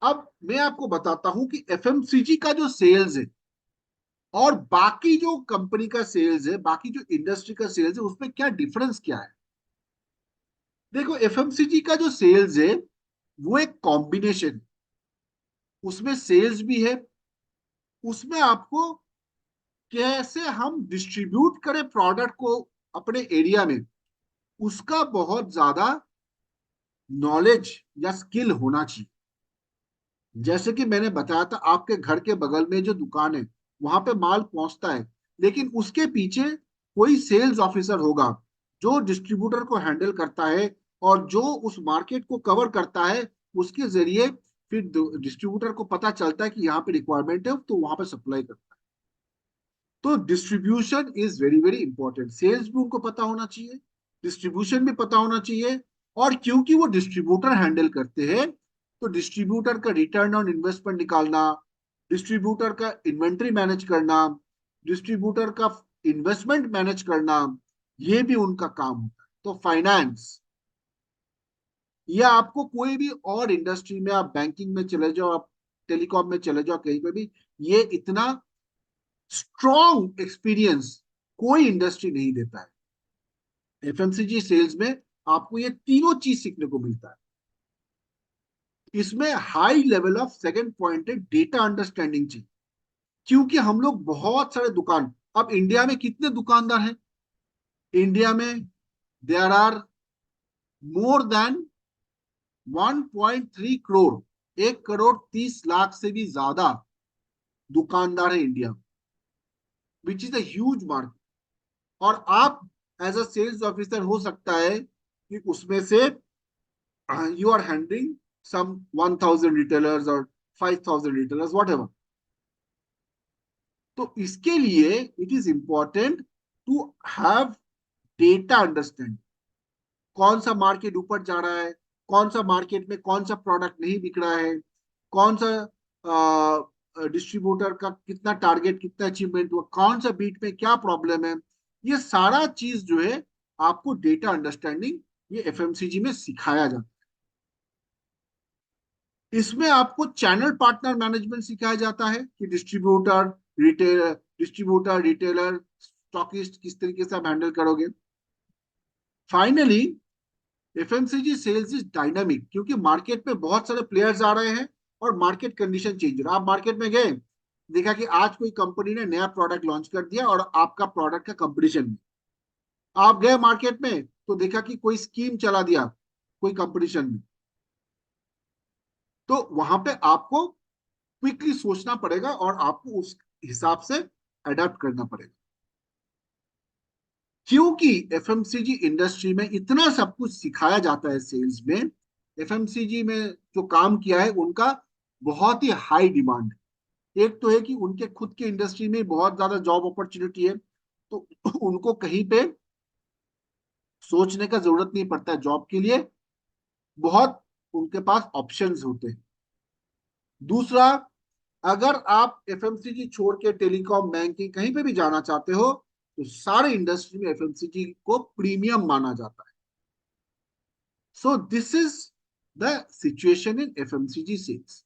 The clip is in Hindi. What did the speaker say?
अब मैं आपको बताता हूं कि एफएमसीजी का जो सेल्स है और बाकी जो कंपनी का सेल्स है, बाकी जो इंडस्ट्री का सेल्स है, उसमें क्या डिफरेंस क्या है। देखो, एफएमसीजी का जो सेल्स है वो एक कॉम्बिनेशन, उसमें सेल्स भी है, उसमें आपको कैसे हम डिस्ट्रीब्यूट करें प्रोडक्ट को अपने एरिया में, उसका बहुत ज्यादा नॉलेज या स्किल होना चाहिए। जैसे कि मैंने बताया था, आपके घर के बगल में जो दुकान है वहां पे माल पहुंचता है, लेकिन उसके पीछे कोई सेल्स ऑफिसर होगा जो डिस्ट्रीब्यूटर को हैंडल करता है और जो उस मार्केट को कवर करता है। उसके जरिए फिर डिस्ट्रीब्यूटर को पता चलता है कि यहाँ पे रिक्वायरमेंट है, तो वहां पे सप्लाई करता है। तो distribution is very very important. Sales भी उनको पता होना चाहिए, डिस्ट्रीब्यूशन भी पता होना चाहिए। और क्योंकि वो डिस्ट्रीब्यूटर हैंडल करते हैं, तो डिस्ट्रीब्यूटर का रिटर्न ऑन इन्वेस्टमेंट निकालना, डिस्ट्रीब्यूटर का इन्वेंट्री मैनेज करना, डिस्ट्रीब्यूटर का इन्वेस्टमेंट मैनेज करना, ये भी उनका काम होता है। तो फाइनेंस, या आपको कोई भी और इंडस्ट्री में, आप बैंकिंग में चले जाओ, आप टेलीकॉम में चले जाओ, कहीं पे भी, ये इतना स्ट्रॉन्ग एक्सपीरियंस कोई इंडस्ट्री नहीं देता है। एफएमसीजी सेल्स में आपको ये तीनों चीज सीखने को मिलता है। इसमें high level of, second point है, डेटा अंडरस्टैंडिंग चाहिए। क्योंकि हम लोग बहुत सारे दुकान, अब इंडिया में कितने दुकानदार हैं? इंडिया में there are more than 1.3 crore, 1 crore 30 lakh से भी ज्यादा दुकानदार है इंडिया में, which is a huge market. और आप एज अ सेल्स ऑफिसर हो सकता है कि उसमें से you are handling some 1000 retailers or 5000 retailers, whatever. तो इसके लिए it is important to have data understanding. कौन सा मार्केट ऊपर जा रहा है, कौन सा मार्केट में कौन सा प्रोडक्ट नहीं बिक रहा है, कौन सा डिस्ट्रीब्यूटर का कितना टारगेट, कितना अचीवमेंट हुआ, कौन सा बीट में क्या प्रॉब्लम है, ये सारा चीज जो है आपको डेटा अंडरस्टैंडिंग, ये एफएमसीजी में सिखाया जाता है। इसमें आपको चैनल पार्टनर मैनेजमेंट सिखाया जाता है कि डिस्ट्रीब्यूटर, रिटेलर, स्टॉकिस्ट किस तरीके से आप हैंडल करोगे। Finally, FMCG sales is dynamic, क्योंकि मार्केट में बहुत सारे प्लेयर्स आ रहे हैं और मार्केट कंडीशन चेंज हो रहा है। आप मार्केट में गए, देखा कि आज कोई कंपनी ने नया प्रोडक्ट लॉन्च कर दिया और आपका प्रोडक्ट का कंपटीशन में। आप गए मार्केट में तो देखा कि कोई स्कीम चला दिया कोई कंपटीशन में। तो वहां पे आपको क्विकली सोचना पड़ेगा और आपको उस हिसाब से अडेप्ट करना पड़ेगा। क्योंकि एफएमसीजी इंडस्ट्री में इतना सब कुछ सिखाया जाता है सेल्स में, एफएमसीजी में जो काम किया है उनका बहुत ही हाई डिमांड है। एक तो है कि उनके खुद के इंडस्ट्री में बहुत ज्यादा जॉब अपॉर्चुनिटी है, तो उनको कहीं पे सोचने का जरूरत नहीं पड़ता है जॉब के लिए, बहुत उनके पास ऑप्शंस होते हैं। दूसरा, अगर आप एफएमसीजी छोड़ के टेलीकॉम, बैंकिंग, कहीं पे भी जाना चाहते हो, तो सारे इंडस्ट्री में एफएमसीजी को प्रीमियम माना जाता है। So this is the situation in FMCG sales.